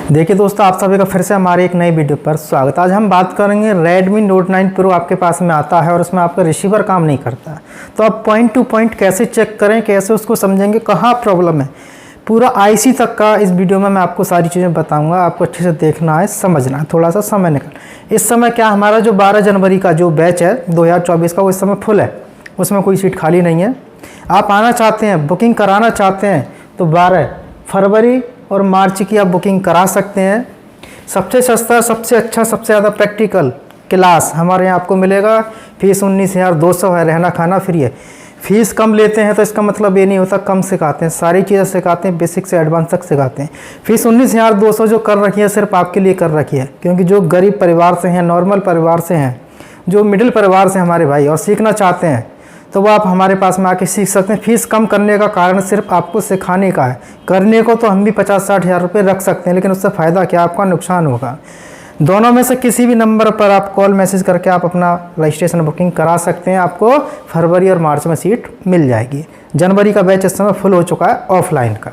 देखिए दोस्तों, आप सभी का फिर से हमारे एक नई वीडियो पर स्वागत। आज हम बात करेंगे Redmi Note 9 Pro आपके पास में आता है और उसमें आपका रिसीवर काम नहीं करता, तो आप पॉइंट टू पॉइंट कैसे चेक करें, कैसे उसको समझेंगे, कहाँ प्रॉब्लम है, पूरा IC तक का इस वीडियो में मैं आपको सारी चीज़ें बताऊंगा। आपको अच्छे से देखना है, समझना है, थोड़ा सा समय निकाल। इस समय क्या हमारा जो 12 जनवरी का जो बैच है 2024 का, वो इस समय फुल है, उसमें कोई सीट खाली नहीं है। आप आना चाहते हैं, बुकिंग कराना चाहते हैं तो 12 फरवरी और मार्च की आप बुकिंग करा सकते हैं। सबसे सस्ता, सबसे अच्छा, सबसे ज़्यादा प्रैक्टिकल क्लास हमारे यहाँ आपको मिलेगा। फीस 19,200 है, रहना खाना फ्री है। फीस कम लेते हैं तो इसका मतलब ये नहीं होता कम सिखाते हैं, सारी चीज़ें सिखाते हैं, बेसिक से एडवांस तक सिखाते हैं। फीस 19,200 जो कर रखी है सिर्फ आपके लिए कर रखी है, क्योंकि जो गरीब परिवार से हैं, नॉर्मल परिवार से हैं, जो मिडिल परिवार से हमारे भाई और सीखना चाहते हैं तो वो आप हमारे पास में आके सीख सकते हैं। फीस कम करने का कारण सिर्फ आपको सिखाने का है। करने को तो हम भी 50-60 हज़ार रुपये रख सकते हैं, लेकिन उससे फ़ायदा क्या, आपका नुकसान होगा। दोनों में से किसी भी नंबर पर आप कॉल मैसेज करके आप अपना रजिस्ट्रेशन बुकिंग करा सकते हैं। आपको फरवरी और मार्च में सीट मिल जाएगी। जनवरी का बैच इस समय फुल हो चुका है ऑफलाइन का।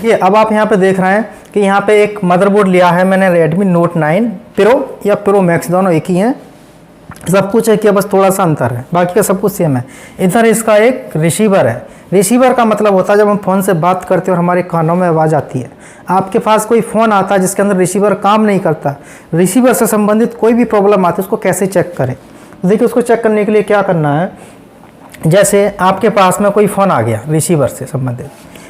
ये अब आप यहाँ पे देख रहे हैं कि यहाँ पे एक मदरबोर्ड लिया है मैंने Redmi Note 9 Pro या Pro Max, दोनों एक ही हैं। सब कुछ है कि बस थोड़ा सा अंतर है, बाकी का सब कुछ सेम है। इधर इसका एक रिसीवर है। रिसीवर का मतलब होता है जब हम फ़ोन से बात करते हैं और हमारे कानों में आवाज़ आती है। आपके पास कोई फ़ोन आता है जिसके अंदर रिसीवर काम नहीं करता, रिसीवर से संबंधित कोई भी प्रॉब्लम आती है, उसको कैसे चेक करें। देखिए, उसको चेक करने के लिए क्या करना है, जैसे आपके पास में कोई फ़ोन आ गया रिसीवर से संबंधित,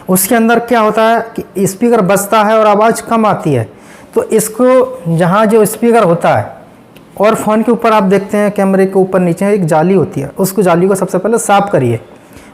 उसके अंदर क्या होता है कि स्पीकर बजता है और आवाज़ कम आती है। तो इसको जहाँ जो स्पीकर होता है और फ़ोन के ऊपर आप देखते हैं कैमरे के ऊपर नीचे एक जाली होती है, उसको जाली को सबसे पहले साफ़ करिए।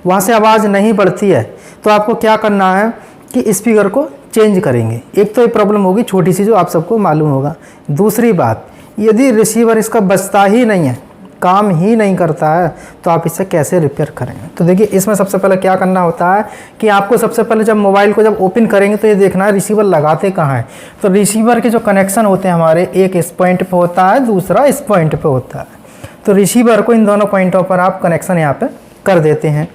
वहाँ से आवाज़ नहीं बढ़ती है तो आपको क्या करना है कि स्पीकर को चेंज करेंगे। एक तो ये प्रॉब्लम होगी छोटी सी जो आप सबको मालूम होगा। दूसरी बात, यदि रिसीवर इसका बजता ही नहीं है, काम ही नहीं करता है, तो आप इसे कैसे रिपेयर करेंगे। तो देखिए, इसमें सबसे पहले क्या करना होता है कि आपको सबसे पहले जब मोबाइल को जब ओपन करेंगे तो ये देखना है रिसीवर लगाते कहाँ हैं। तो रिसीवर के जो कनेक्शन होते हैं हमारे, एक इस पॉइंट पे होता है, दूसरा इस पॉइंट पे होता है। तो रिसीवर को इन दोनों पॉइंटों पर आप कनेक्शन यहाँ पर कर देते हैं।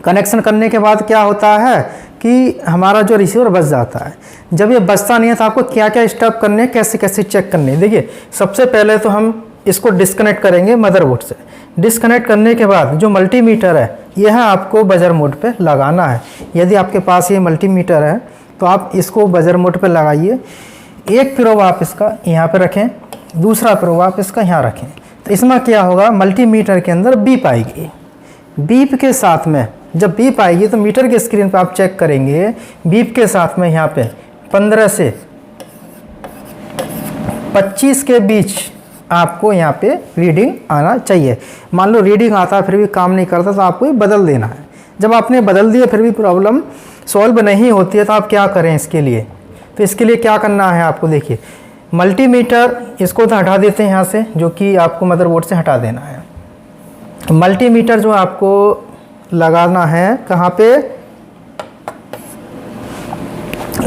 कनेक्शन करने के बाद क्या होता है कि हमारा जो रिसीवर बज जाता है। जब ये बजता नहीं है तो आपको क्या क्या स्टेप करने हैं, कैसे कैसे चेक करने हैं। देखिए, सबसे पहले तो हम इसको डिस्कनेक्ट करेंगे मदरबोर्ड से। डिस्कनेक्ट करने के बाद जो मल्टीमीटर है यह आपको बजर मोड पे लगाना है। यदि आपके पास ये मल्टीमीटर है तो आप इसको बजर मोड पे लगाइए। एक प्रोब आप इसका यहाँ पे रखें, दूसरा प्रोब आप इसका यहाँ रखें। तो इसमें क्या होगा, मल्टीमीटर के अंदर बीप आएगी। बीप के साथ में जब बीप आएगी तो मीटर के स्क्रीन पर आप चेक करेंगे, बीप के साथ में यहाँ पे 15 से 25 के बीच आपको यहाँ पे रीडिंग आना चाहिए। मान लो रीडिंग आता है फिर भी काम नहीं करता तो आपको बदल देना है। जब आपने बदल दिया फिर भी प्रॉब्लम सॉल्व नहीं होती है तो आप क्या करें इसके लिए। तो इसके लिए क्या करना है आपको, देखिए मल्टीमीटर इसको तो हटा देते हैं यहाँ से, जो कि आपको मदरबोर्ड से हटा देना है। मल्टीमीटर जो आपको लगाना है कहाँ पे,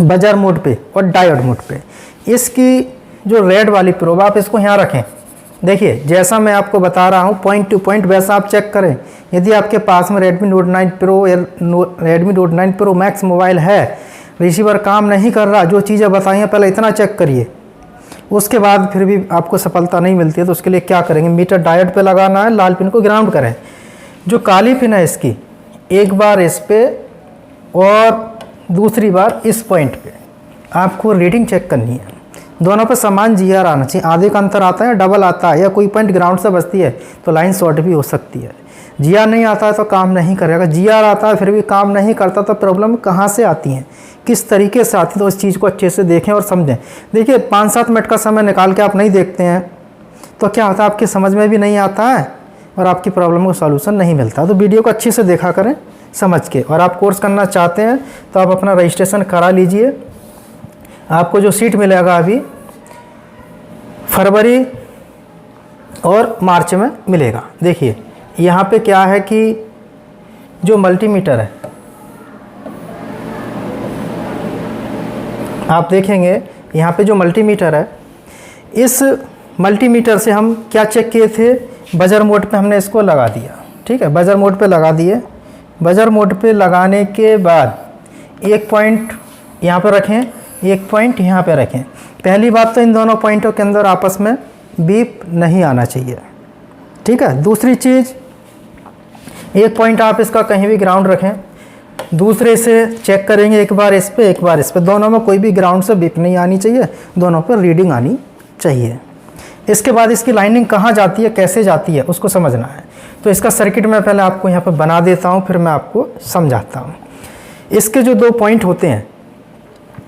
बजर मोड पे और डायोड मोड पे। इसकी जो रेड वाली प्रोब आप इसको यहाँ रखें। देखिए, जैसा मैं आपको बता रहा हूँ पॉइंट टू पॉइंट वैसा आप चेक करें। यदि आपके पास में Redmi Note 9 Pro या Redmi Note 9 Pro Max mobile है, रिसीवर काम नहीं कर रहा, जो चीज़ें बताई हैं पहले इतना चेक करिए, उसके बाद फिर भी आपको सफलता नहीं मिलती है तो उसके लिए क्या करेंगे, मीटर डायोड पे लगाना है, लाल पिन को ग्राउंड करें। जो काली पिन है इसकी एक बार इस पे और दूसरी बार इस पॉइंट पे आपको रीडिंग चेक करनी है। दोनों पर समान GR आना चाहिए। आधे का अंतर आता है, डबल आता है, या कोई पॉइंट ग्राउंड से बचती है तो लाइन शॉर्ट भी हो सकती है। GR नहीं आता है तो काम नहीं करेगा। GR आता है फिर भी काम नहीं करता तो प्रॉब्लम कहाँ से आती है, किस तरीके से आती है, तो इस चीज़ को अच्छे से देखें और समझें। देखिए, 5-7 मिनट का समय निकाल के आप नहीं देखते हैं तो क्या होता है, आपकी समझ में भी नहीं आता है और आपकी प्रॉब्लम को सॉल्यूशन नहीं मिलता। तो वीडियो को अच्छे से देखा करें समझ के। और आप कोर्स करना चाहते हैं तो आप अपना रजिस्ट्रेशन करा लीजिए। आपको जो सीट मिलेगा अभी फरवरी और मार्च में मिलेगा। देखिए, यहाँ पे क्या है कि जो मल्टीमीटर है आप देखेंगे, यहाँ पे जो मल्टीमीटर है, इस मल्टीमीटर से हम क्या चेक किए थे, बजर मोड पे हमने इसको लगा दिया। ठीक है, बजर मोड पे लगा दिए। बजर मोड पे लगाने के बाद एक पॉइंट यहाँ पर रखें, एक पॉइंट यहाँ पे रखें। पहली बात तो इन दोनों पॉइंटों के अंदर आपस में बीप नहीं आना चाहिए, ठीक है। दूसरी चीज़, एक पॉइंट आप इसका कहीं भी ग्राउंड रखें, दूसरे से चेक करेंगे एक बार इस पे एक बार इस पे, दोनों में कोई भी ग्राउंड से बीप नहीं आनी चाहिए, दोनों पर रीडिंग आनी चाहिए। इसके बाद इसकी लाइनिंग कहाँ जाती है, कैसे जाती है, उसको समझना है। तो इसका सर्किट मैं पहले आपको यहाँ पर बना देता हूँ, फिर मैं आपको समझाता हूँ। इसके जो 2 पॉइंट होते हैं,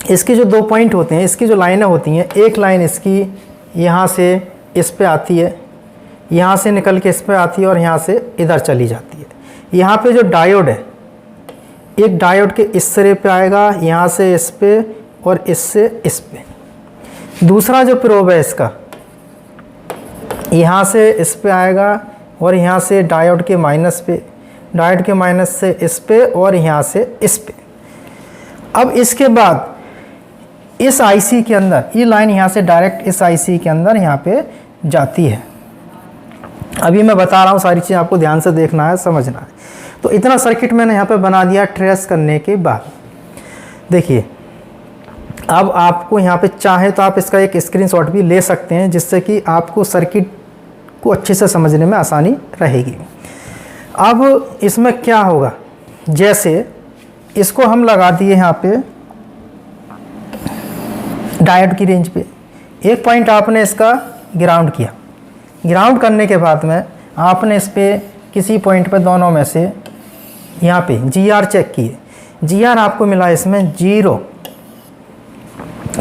इसकी जो लाइनें होती हैं, एक लाइन इसकी यहाँ से इस पे आती है, यहाँ से निकल के इस पे आती है और यहाँ से इधर चली जाती है। यहाँ पे जो डायोड है, एक डायोड के इस सिरे पे आएगा, यहाँ से इस पे और इससे इस पे। दूसरा जो प्रोब है इसका, यहाँ से इस पे आएगा और यहाँ से डायोड के माइनस पे, डायोड के माइनस से इस पे और यहाँ से इस पे। अब इसके बाद इस आईसी के अंदर ये लाइन यहाँ से डायरेक्ट इस आईसी के अंदर यहाँ पे जाती है। अभी मैं बता रहा हूँ, सारी चीज़ आपको ध्यान से देखना है, समझना है। तो इतना सर्किट मैंने यहाँ पे बना दिया। ट्रेस करने के बाद देखिए, अब आपको यहाँ पे चाहे तो आप इसका एक स्क्रीनशॉट भी ले सकते हैं, जिससे कि आपको सर्किट को अच्छे से समझने में आसानी रहेगी। अब इसमें क्या होगा, जैसे इसको हम लगा दिए यहाँ पे डायोड की रेंज पे, एक पॉइंट आपने इसका ग्राउंड किया। ग्राउंड करने के बाद में आपने इस पे किसी पॉइंट पे दोनों में से यहाँ पे जीआर चेक किए, जीआर आपको मिला इसमें 0।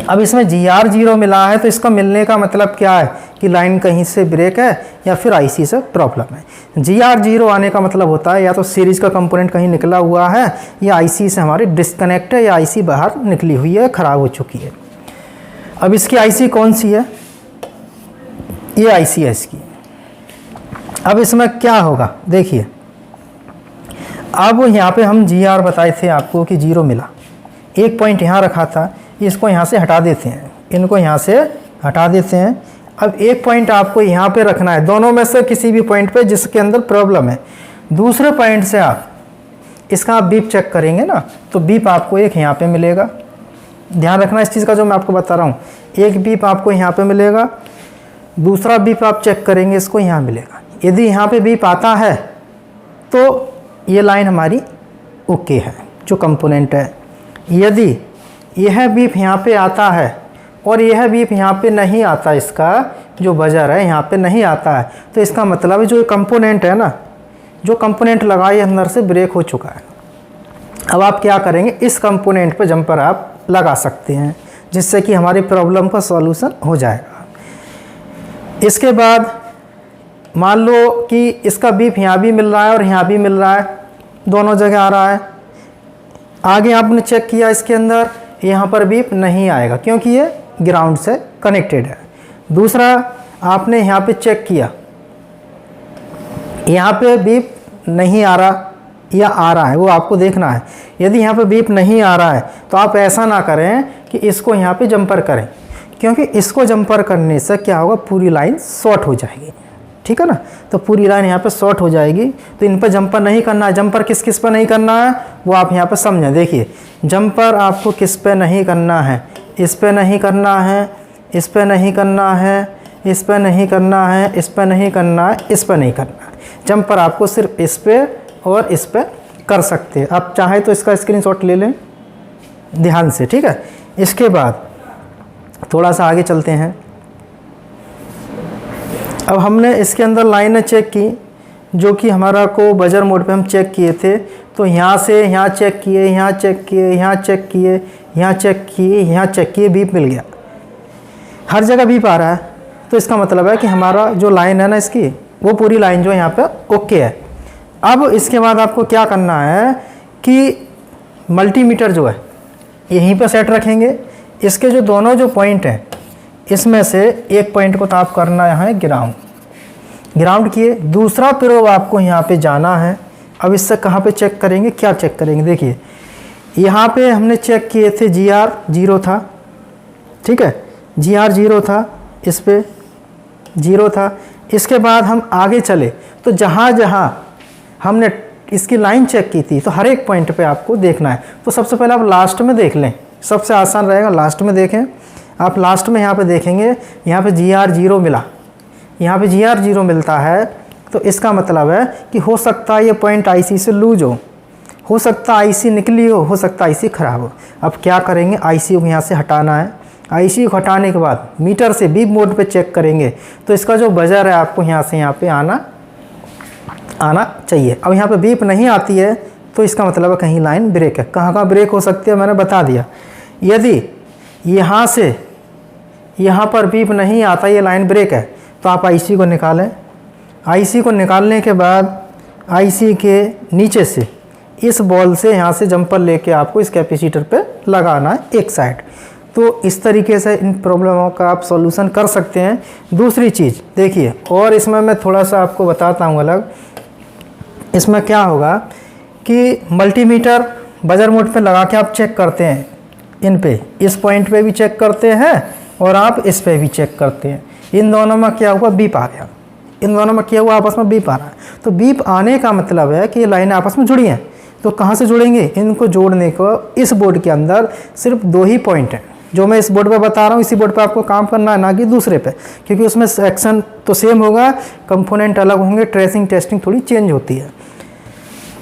अब इसमें जीआर 0 मिला है, तो इसका मिलने का मतलब क्या है कि लाइन कहीं से ब्रेक है या फिर आईसी से प्रॉब्लम है। जीआर 0 आने का मतलब होता है या तो सीरीज का कंपोनेंट कहीं निकला हुआ है, या आईसी से हमारी डिस्कनेक्ट है, या आईसी बाहर निकली हुई है, ख़राब हो चुकी है। अब इसकी आईसी कौन सी है, ये आईसी है इसकी। अब इसमें क्या होगा देखिए, अब यहाँ पे हम जीआर बताए थे आपको कि 0 मिला, एक पॉइंट यहाँ रखा था, इसको यहाँ से हटा देते हैं, इनको यहाँ से हटा देते हैं। अब एक पॉइंट आपको यहाँ पे रखना है, दोनों में से किसी भी पॉइंट पे जिसके अंदर प्रॉब्लम है। दूसरे पॉइंट से आप इसका आप बीप चेक करेंगे ना, तो बीप आपको एक यहाँ पे मिलेगा। ध्यान रखना इस चीज़ का जो मैं आपको बता रहा हूँ, एक बीप आपको यहाँ पे मिलेगा, दूसरा बीप आप चेक करेंगे इसको यहाँ मिलेगा। यदि यहाँ पे बीप आता है तो ये लाइन हमारी ओके है, जो कंपोनेंट है। यदि यह बीप यहाँ पे आता है और यह बीप यहाँ पे नहीं आता, इसका जो बजर है यहाँ पे नहीं आता है, तो इसका मतलब है जो कंपोनेंट है ना, जो कंपोनेंट लगा ये अंदर से ब्रेक हो चुका है। अब आप क्या करेंगे, इस कंपोनेंट पे जंपर आप लगा सकते हैं, जिससे कि हमारी प्रॉब्लम का सॉल्यूशन हो जाएगा। इसके बाद मान लो कि इसका बीप यहाँ भी मिल रहा है और यहाँ भी मिल रहा है, दोनों जगह आ रहा है। आगे आपने चेक किया, इसके अंदर यहाँ पर बीप नहीं आएगा क्योंकि ये ग्राउंड से कनेक्टेड है। दूसरा आपने यहाँ पे चेक किया, यहाँ पे बीप नहीं आ रहा या आ रहा है, वो आपको देखना है। यदि यहाँ पे बीप नहीं आ रहा है तो आप ऐसा ना करें कि इसको यहाँ पे जंपर करें, क्योंकि इसको जंपर करने से क्या होगा, पूरी लाइन शॉर्ट हो जाएगी, ठीक है ना। तो पूरी लाइन यहाँ पे शॉर्ट हो जाएगी, तो इन पर जंपर नहीं करना है। जंपर किस किस पर नहीं करना है वो आप यहाँ पे समझें। देखिए, जंपर आपको किस पे नहीं करना है, इस पे नहीं करना है, इस पे नहीं करना है, इस पे नहीं करना है, इस पे नहीं करना है, इस पे नहीं करना है। जंपर आपको सिर्फ इस पे और इस पे कर सकते हैं। आप चाहे तो इसका स्क्रीनशॉट ले लें ध्यान से, ठीक है। इसके बाद थोड़ा सा आगे चलते हैं। अब हमने इसके अंदर लाइनें चेक की, जो कि हमारा को बजर मोड पे हम चेक किए थे। तो यहाँ से यहाँ चेक किए, यहाँ चेक किए, यहाँ चेक किए, यहाँ चेक किए, यहाँ चेक किए, बीप मिल गया। हर जगह बीप आ रहा है, तो इसका मतलब है कि हमारा जो लाइन है ना इसकी, वो पूरी लाइन जो है यहाँ पे ओके है। अब इसके बाद आपको क्या करना है कि मल्टीमीटर जो है यहीं पे सेट रखेंगे। इसके जो दोनों जो पॉइंट हैं, इसमें से एक पॉइंट को तो आप करना है ग्राउंड, ग्राउंड किए। दूसरा प्रोब आपको यहाँ पे जाना है। अब इससे कहाँ पे चेक करेंगे, क्या चेक करेंगे, देखिए यहाँ पे हमने चेक किए थे, GR 0 था, ठीक है, GR 0 था, इस पे 0 था। इसके बाद हम आगे चले तो जहाँ जहाँ हमने इसकी लाइन चेक की थी, तो हर एक पॉइंट पे आपको देखना है। तो सबसे पहले आप लास्ट में देख लें, सबसे आसान रहेगा लास्ट में देखें। आप लास्ट में यहाँ पे देखेंगे, यहाँ पे GR0 मिला, यहाँ पे GR0 मिलता है, तो इसका मतलब है कि हो सकता है ये पॉइंट IC से लूज हो सकता है IC निकली हो सकता है IC ख़राब हो। अब क्या करेंगे, IC को यहाँ से हटाना है। IC को हटाने के बाद मीटर से बीप मोड पे चेक करेंगे, तो इसका जो बजर है आपको यहाँ से यहाँ पे आना चाहिए। अब यहाँ पे बीप नहीं आती है तो इसका मतलब है कहीं लाइन ब्रेक है। कहाँ ब्रेक हो सकती है मैंने बता दिया। यदि यहाँ से यहाँ पर बीप नहीं आता, ये लाइन ब्रेक है, तो आप IC को निकालें। IC को निकालने के बाद IC के नीचे से इस बॉल से यहाँ से जंपर लेके आपको इस कैपेसिटर पे लगाना है एक साइड। तो इस तरीके से इन प्रॉब्लमों का आप सॉल्यूशन कर सकते हैं। दूसरी चीज़ देखिए, और इसमें मैं थोड़ा सा आपको बताता हूँ अलग। इसमें क्या होगा कि मल्टीमीटर बजर मोड पे लगा के आप चेक करते हैं, इन पे इस पॉइंट पे भी चेक करते हैं और आप इस पे भी चेक करते हैं। इन दोनों में क्या हुआ, बीप आ गया। इन दोनों में क्या हुआ, आपस में बीप आ रहा है। तो बीप आने का मतलब है कि ये लाइनें आपस में जुड़ी हैं। तो कहाँ से जुड़ेंगे, इनको जोड़ने को इस बोर्ड के अंदर सिर्फ 2 ही पॉइंट हैं जो मैं इस बोर्ड पे बता रहा हूँ। इसी बोर्ड पे आपको काम करना है, ना कि दूसरे पे, क्योंकि उसमें सेक्शन तो सेम होगा, कंपोनेंट अलग होंगे, ट्रेसिंग टेस्टिंग थोड़ी चेंज होती है।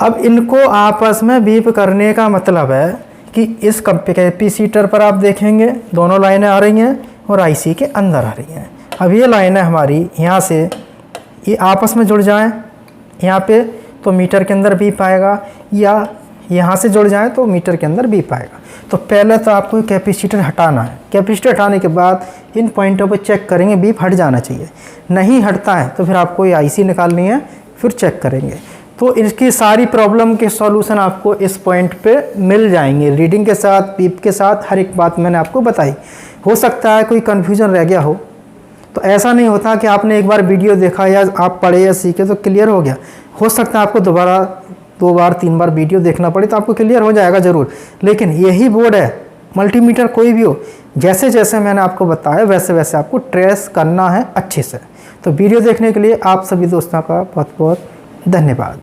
अब इनको आपस में बीप करने का मतलब है कि इस कैपेसिटर पर आप देखेंगे दोनों लाइनें आ रही हैं और IC के अंदर आ रही हैं। अब ये लाइनें हमारी यहाँ से ये आपस में जुड़ जाएं यहाँ पे, तो मीटर के अंदर बीप आएगा, या यहाँ से जुड़ जाएं तो मीटर के अंदर बीप आएगा। तो पहले तो आपको कैपेसिटर हटाना है। कैपेसिटर हटाने के बाद इन पॉइंटों पर चेक करेंगे, बीप हट जाना चाहिए। नहीं हटता है तो फिर आपको ये IC निकालनी है, फिर चेक करेंगे। तो इसकी सारी प्रॉब्लम के सॉल्यूशन आपको इस पॉइंट पे मिल जाएंगे, रीडिंग के साथ, बीप के साथ, हर एक बात मैंने आपको बताई। हो सकता है कोई कन्फ्यूजन रह गया हो, तो ऐसा नहीं होता कि आपने एक बार वीडियो देखा या आप पढ़े या सीखे तो क्लियर हो गया। हो सकता है आपको दोबारा 2 बार 3 बार वीडियो देखना पड़े, तो आपको क्लियर हो जाएगा ज़रूर। लेकिन यही बोर्ड है, मल्टीमीटर कोई भी हो, जैसे जैसे मैंने आपको बताया वैसे वैसे आपको ट्रेस करना है अच्छे से। तो वीडियो देखने के लिए आप सभी दोस्तों का बहुत बहुत धन्यवाद।